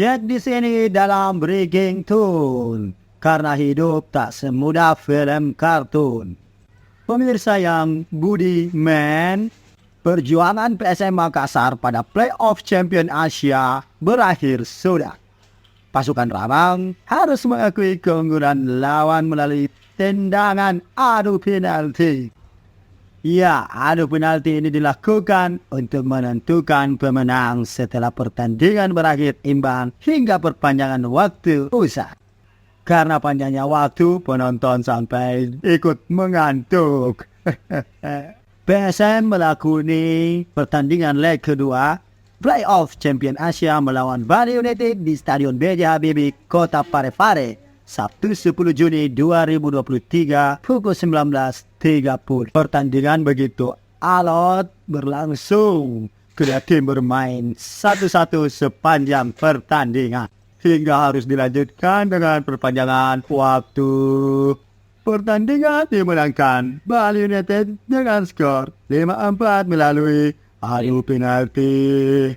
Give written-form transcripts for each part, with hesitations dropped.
Jack di sini dalam Breaking Tune, karena hidup tak semudah film kartun. Pemirsa yang budiman, perjuangan PSM Makassar pada Playoff Champion Asia berakhir sudah. Pasukan Rabang harus mengakui keunggulan lawan melalui tendangan adu penalti. Ya, adu penalti ini dilakukan untuk menentukan pemenang setelah pertandingan berakhir imbang hingga perpanjangan waktu usai. Karena panjangnya waktu, penonton sampai ikut mengantuk. PSM melakoni pertandingan leg kedua Playoff Champion Asia melawan Bali United di Stadion B.J. Habibie, Kota Parepare, Sabtu 10 Juni 2023 pukul 19.30. Pertandingan begitu alot berlangsung. Kedua tim bermain satu-satu sepanjang pertandingan hingga harus dilanjutkan dengan perpanjangan waktu. Pertandingan dimenangkan Bali United dengan skor 5-4 melalui adu penalti.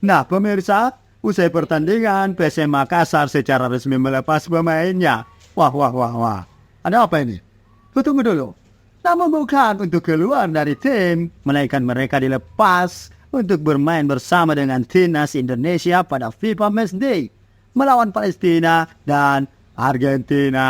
Nah pemirsa, usai pertandingan, PSM Makassar secara resmi melepas pemainnya. Wah. Ada apa ini? Tunggu dulu. Namun bukan untuk keluar dari tim, melainkan mereka dilepas untuk bermain bersama dengan timnas Indonesia pada FIFA Matchday melawan Palestina dan Argentina.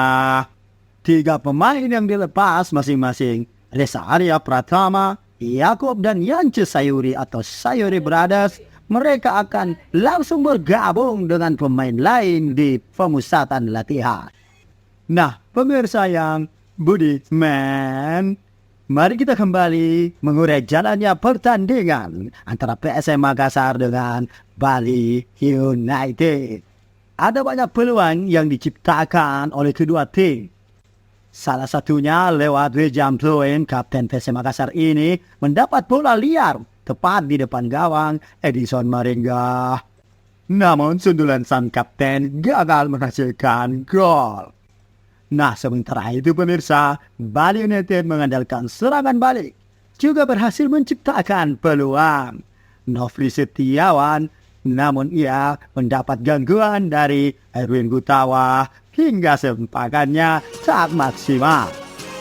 3 pemain yang dilepas masing-masing Reza Arya Pratama, Yaakob dan Yance Sayuri atau Sayuri Brothers. Mereka akan langsung bergabung dengan pemain lain di pemusatan latihan. Nah, pemirsa yang budiman, mari kita kembali mengurai jalannya pertandingan antara PSM Makassar dengan Bali United. Ada banyak peluang yang diciptakan oleh kedua tim. Salah satunya lewat Wejam Ploen, kapten PSM Makassar ini mendapat bola liar tepat di depan gawang Edison Maringga. Namun sundulan sang kapten gagal menghasilkan gol. Nah sementara itu pemirsa, Bali United mengandalkan serangan balik juga berhasil menciptakan peluang. Nofri Setiawan, namun ia mendapat gangguan dari Erwin Gutawa hingga sempakannya tak maksimal.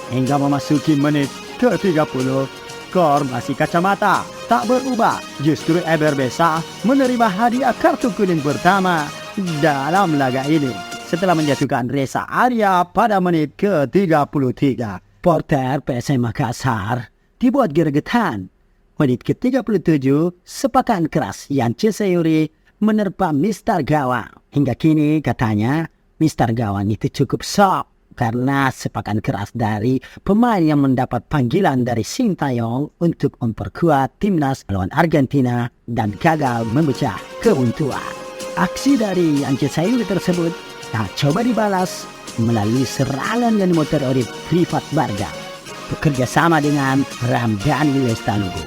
Hingga memasuki menit ke-30, skor masih kacamata tak berubah. Justru Eber Besa menerima hadiah kartu kuning pertama dalam laga ini setelah menjatuhkan Reza Arya pada menit ke-33. Porter PSM Makassar dibuat geregetan. Menit ke-37, sepakan keras Yance Sayuri menerpa Mister Gawang. Hingga kini katanya Mister Gawang itu cukup shock karena sepakan keras dari pemain yang mendapat panggilan dari Sintayong untuk memperkuat timnas melawan Argentina dan gagal memecah keuntungan. Aksi dari Yance Sayuri tersebut coba dibalas melalui serangan yang dimotor oleh Rifat Barga bekerja sama dengan Ramdhani Lestaluhu.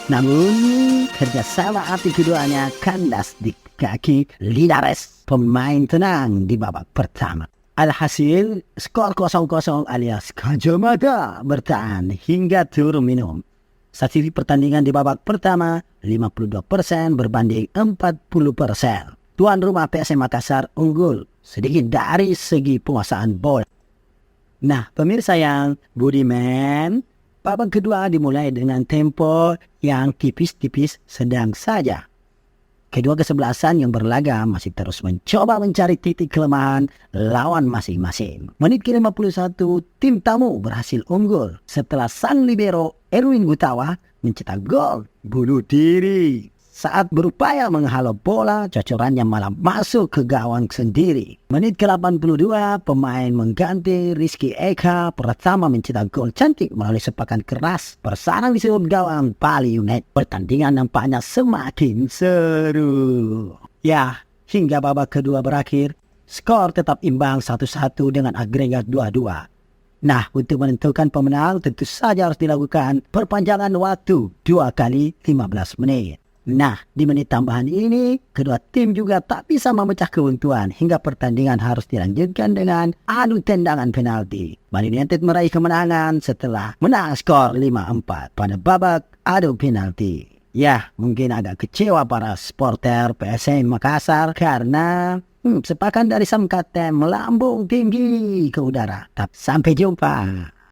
Namun kerjasama hati keduanya kandas di kaki Linares, pemain tenang di babak pertama. Alhasil skor 0-0 alias kacamata bertahan hingga turun minum. Statistik pertandingan di babak pertama 52% berbanding 40%. Tuan rumah PSM Makassar unggul sedikit dari segi penguasaan bola. Nah, pemirsa yang budiman, babak kedua dimulai dengan tempo yang tipis-tipis sedang saja. Kedua kesebelasan yang berlaga masih terus mencoba mencari titik kelemahan lawan masing-masing. Menit ke-51, tim tamu berhasil unggul setelah sang libero Erwin Gutawa mencetak gol bunuh diri. Saat berupaya menghalau bola, cocorannya malah masuk ke gawang sendiri. Menit ke-82, pemain mengganti Rizky Eka pertama mencetak gol cantik melalui sepakan keras bersarang di sudut gawang Bali United. Pertandingan nampaknya semakin seru. Ya, hingga babak kedua berakhir, skor tetap imbang 1-1 dengan agregat 2-2. Nah, untuk menentukan pemenang tentu saja harus dilakukan perpanjangan waktu 2 kali 15 menit. Nah, di menit tambahan ini, kedua tim juga tak bisa memecah keuntungan hingga pertandingan harus dilanjutkan dengan adu tendangan penalti. Bali United meraih kemenangan setelah menang skor 5-4 pada babak adu penalti. Ya, mungkin agak kecewa para supporter PSM Makassar karena sepakan dari sang kapten melambung tinggi ke udara. Tapi sampai jumpa.